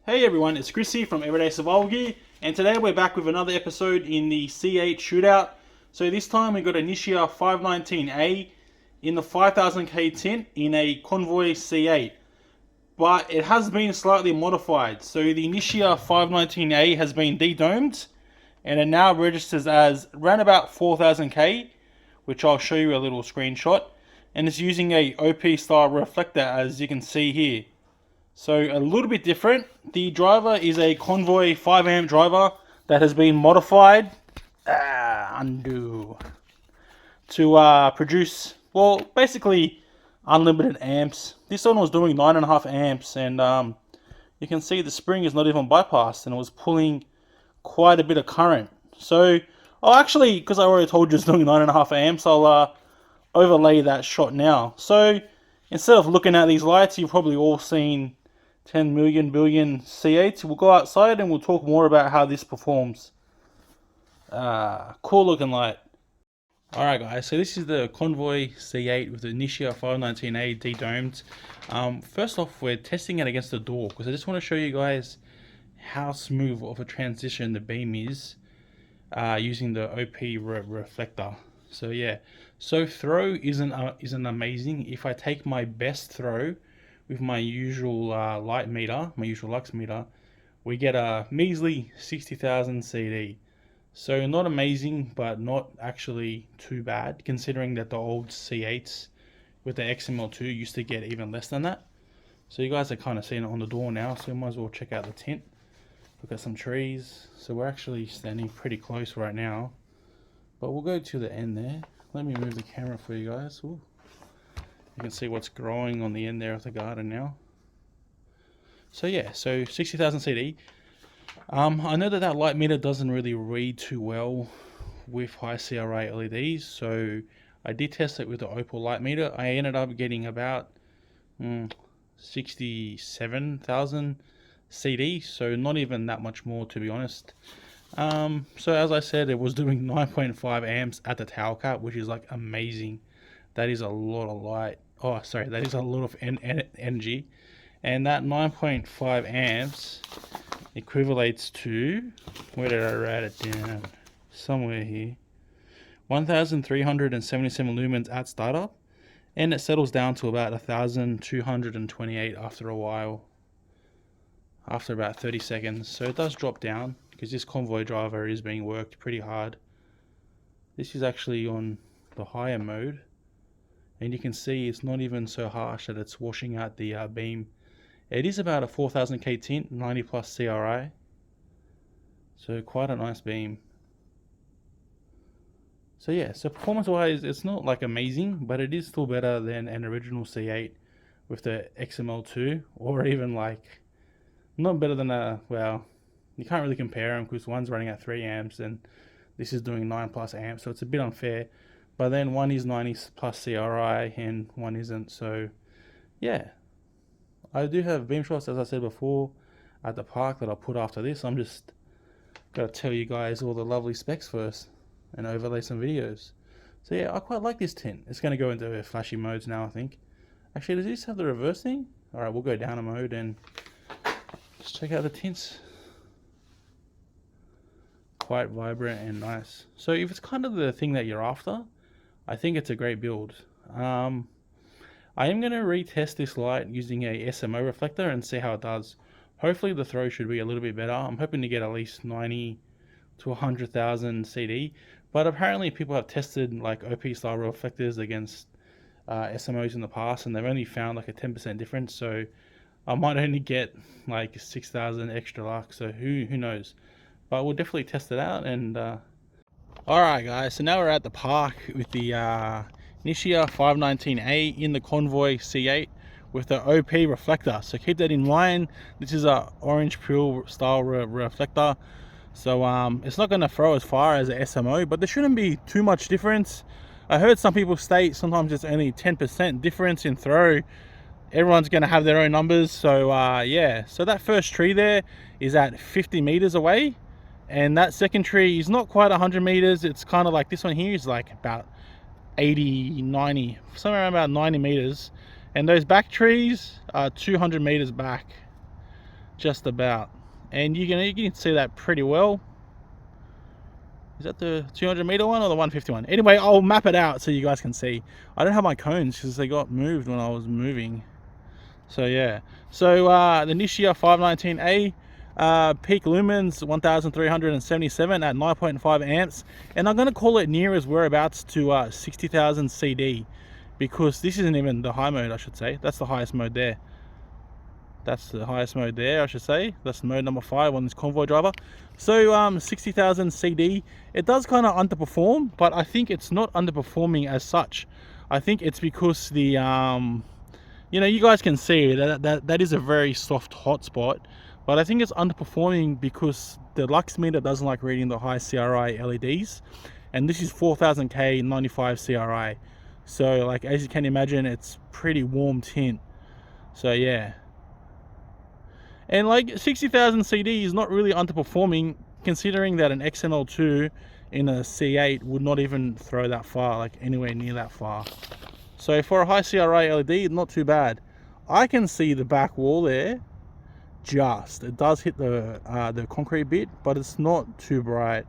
Hey everyone, it's Chrissy from Everyday Survival Gear, and today we're back with another episode in the C8 shootout. So this time we got a Nichia 519A in the 5000K tint in a Convoy C8. But it has been slightly modified. So the Nichia 519A has been dedomed, and it now registers as around about 4000K, which I'll show you a little screenshot. And it's using a OP style reflector, as you can see here. So a little bit different. The driver is a Convoy 5 amp driver that has been modified to produce, well, basically unlimited amps. This one was doing 9.5 amps, and you can see the spring is not even bypassed, and it was pulling quite a bit of current. So I'll actually, because I already told you it's doing 9.5 amps, I'll overlay that shot now. So instead of looking at these lights, you've probably all seen 10 million billion C8s. We'll go outside and we'll talk more about how this performs. Cool looking light. Alright guys, so this is the Convoy C8 with the Nichia 519A Dedomed. First off, we're testing it against the door because I just want to show you guys how smooth of a transition the beam is using the OP reflector. So yeah, so throw isn't amazing. If I take my best throw with my usual light meter, my usual lux meter, we get a measly 60,000 CD. So not amazing, but not actually too bad, considering that the old C8s with the XML2 used to get even less than that. So you guys are kind of seeing it on the door now, so we might as well check out the tint. Look at some trees. So we're actually standing pretty close right now, but we'll go to the end there. Let me move the camera for you guys. Ooh. You can see what's growing on the end there of the garden now. So yeah, so 60,000 CD. I know that light meter doesn't really read too well with high CRI LEDs, so I did test it with the Opal light meter. I ended up getting about 67,000 CD, so not even that much more, to be honest. So as I said, it was doing 9.5 amps at the tower cut, which is like amazing. That is a lot of light. Oh, sorry, that is a lot of energy. And that 9.5 amps equivalates to, where did I write it down? Somewhere here. 1,377 lumens at startup. And it settles down to about 1,228 after a while. After about 30 seconds. So it does drop down, because this Convoy driver is being worked pretty hard. This is actually on the higher mode. And you can see it's not even so harsh that it's washing out the beam. It is about a 4000K tint, 90 plus CRI. So quite a nice beam. So yeah, so performance wise, it's not like amazing, but it is still better than an original C8 with the XML2, or even like, not better than well, you can't really compare them because one's running at 3 amps and this is doing 9 plus amps, so it's a bit unfair. But then one is 90 plus CRI and one isn't. So yeah, I do have beam shots, as I said before, at the park that I'll put after this. I'm just gotta tell you guys all the lovely specs first and overlay some videos. So yeah, I quite like this tint. It's gonna go into flashy modes now, I think. Actually, does this have the reverse thing? Alright, we'll go down a mode and just check out the tints. Quite vibrant and nice. So if it's kind of the thing that you're after, I think it's a great build. I am going to retest this light using a SMO reflector and see how it does. Hopefully the throw should be a little bit better. I'm hoping to get at least 90 to 100,000 CD. But apparently people have tested like OP style reflectors against SMOs in the past, and they've only found like a 10% difference. So I might only get like 6,000 extra lux. So who knows? But we'll definitely test it out. And alright guys, so now we're at the park with the Nichia 519A in the Convoy C8 with the OP reflector. So keep that in mind. This is a orange peel style reflector. So it's not going to throw as far as the SMO, but there shouldn't be too much difference. I heard some people state sometimes it's only 10% difference in throw. Everyone's going to have their own numbers. So yeah, so that first tree there is at 50 meters away. And that second tree is not quite 100 meters. It's kind of like this one here is like about 80, 90, somewhere around about 90 meters. And those back trees are 200 meters back. just about. And you can see that pretty well. Is that the 200 meter one or the 150 one? Anyway, I'll map it out so you guys can see. I don't have my cones because they got moved when I was moving. So yeah. So the Nichia 519A peak lumens 1377 at 9.5 amps, and I'm going to call it near as whereabouts to 60,000 CD, because this isn't even the high mode, I should say. That's the highest mode there. That's the highest mode there, I should say. That's mode number 5 on this Convoy driver. So 60,000 CD. It does kind of underperform, but I think it's not underperforming as such. I think it's because the you know, you guys can see that is a very soft hotspot, but I think it's underperforming because the lux meter doesn't like reading the high CRI LEDs, and this is 4000K 95 CRI. So like, as you can imagine, it's pretty warm tint. So yeah. And like 60,000 CD is not really underperforming, considering that an XML2 in a C8 would not even throw that far, like anywhere near that far. So for a high CRI LED, not too bad. I can see the back wall there. It does hit the concrete bit, but it's not too bright.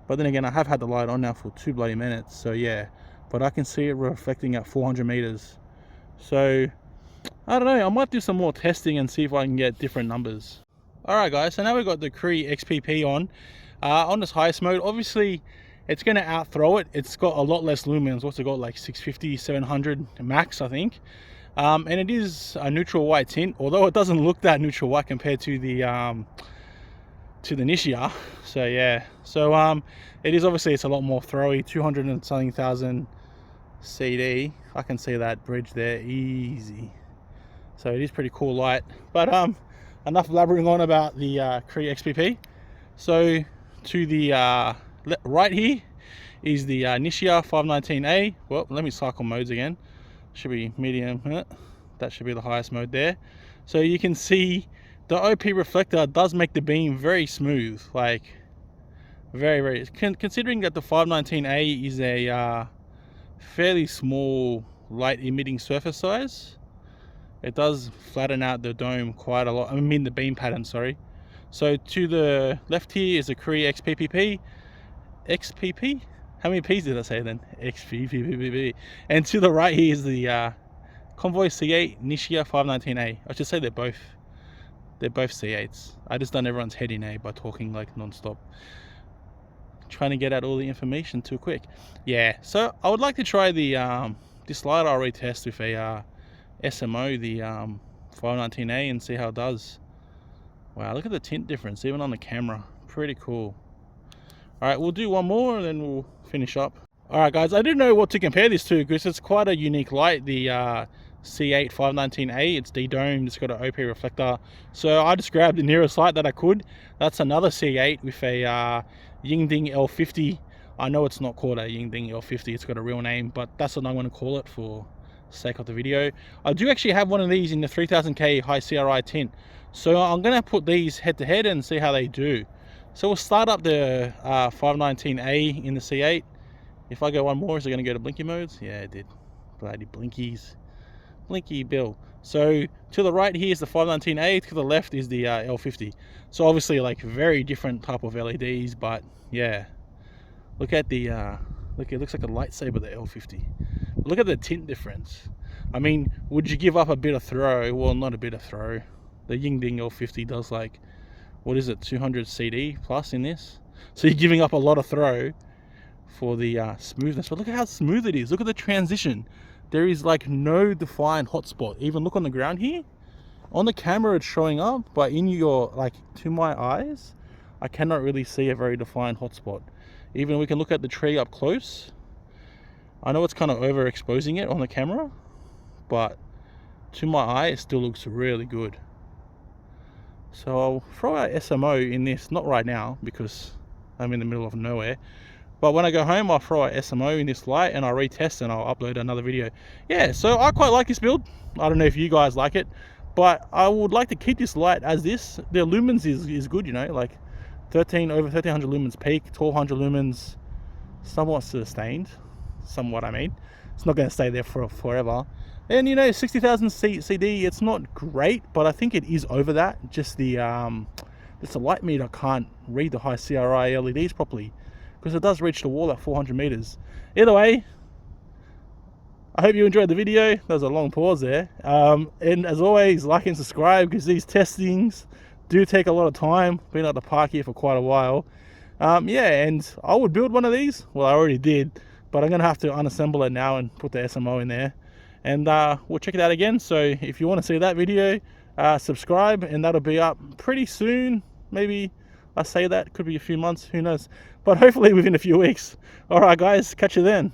But then again, I have had the light on now for 2 bloody minutes, so yeah. But I can see it reflecting at 400 meters. So I don't know, I might do some more testing and see if I can get different numbers. Alright guys, so now we've got the Cree XPP on this highest mode. Obviously it's going to outthrow it. It's got a lot less lumens. What's it got, like 650, 700 max, I think. And it is a neutral white tint, although it doesn't look that neutral white compared to the Nichia. So yeah, so it is, obviously it's a lot more throwy. 200 and something thousand CD. I can see that bridge there easy. So it is pretty cool light. But enough blabbering on about the Cree XPP. So to the right here is the Nichia 519A. Well, let me cycle modes again. Should be medium. That should be the highest mode there. So you can see the OP reflector does make the beam very smooth, like very considering that the 519A is a fairly small light emitting surface size. It does flatten out the dome quite a lot. I mean the beam pattern, sorry. So to the left here is a Cree XPP. XPP? How many P's did I say then? XPP. And to the right here is the Convoy C8 Nichia 519A. I should say they're both C8s. I just done everyone's head in A by talking like non-stop. Trying to get out all the information too quick. Yeah, so I would like to try the this light I'll retest with a SMO, the 519A, and see how it does. Wow, look at the tint difference even on the camera. Pretty cool. Alright, we'll do one more and then we'll finish up. Alright guys, I didn't know what to compare this to because it's quite a unique light, the C8 519A. It's dedomed, it's got an OP reflector. So I just grabbed the nearest light that I could. That's another C8 with a Yingding L50. I know it's not called a Yingding L50, it's got a real name, but that's what I'm going to call it for sake of the video. I do actually have one of these in the 3000K high CRI tint, so I'm going to put these head to head and see how they do. So we'll start up the 519A in the C8. If I go one more, is it going to go to blinky modes? Yeah, it did. Bloody blinkies. Blinky bill. So to the right here is the 519A, to the left is the L50. So obviously like very different type of LEDs, but yeah. Look at the look, it looks like a lightsaber, the L50. Look at the tint difference. I mean, would you give up a bit of throw? Well, not a bit of throw. The Yingding L50 does like, what is it, 200 CD plus in this? So you're giving up a lot of throw for the smoothness. But look at how smooth it is. Look at the transition. There is like no defined hotspot. Even look on the ground here. On the camera it's showing up, but in your, like, to my eyes, I cannot really see a very defined hotspot. Even we can look at the tree up close. I know it's kind of overexposing it on the camera, but to my eye it still looks really good. So I'll throw out SMO in this, not right now because I'm in the middle of nowhere, but when I go home I'll throw out SMO in this light and I'll retest and I'll upload another video. Yeah, so I quite like this build. I don't know if you guys like it, but I would like to keep this light as this. The lumens is good, you know, like over 1300 lumens peak, 1200 lumens, somewhat sustained. Somewhat, I mean. It's not going to stay there for forever. And you know, 60,000 CD, it's not great, but I think it is over that. Just the light meter can't read the high CRI LEDs properly, because it does reach the wall at 400 meters. Either way, I hope you enjoyed the video. There was a long pause there. And as always, like and subscribe, because these testings do take a lot of time. Been at the park here for quite a while. Yeah, and I would build one of these. Well, I already did, but I'm gonna have to unassemble it now and put the SMO in there. And we'll check it out again. So if you want to see that video, subscribe, and that'll be up pretty soon. Maybe I say that, could be a few months, who knows, but hopefully within a few weeks. All right guys, catch you then.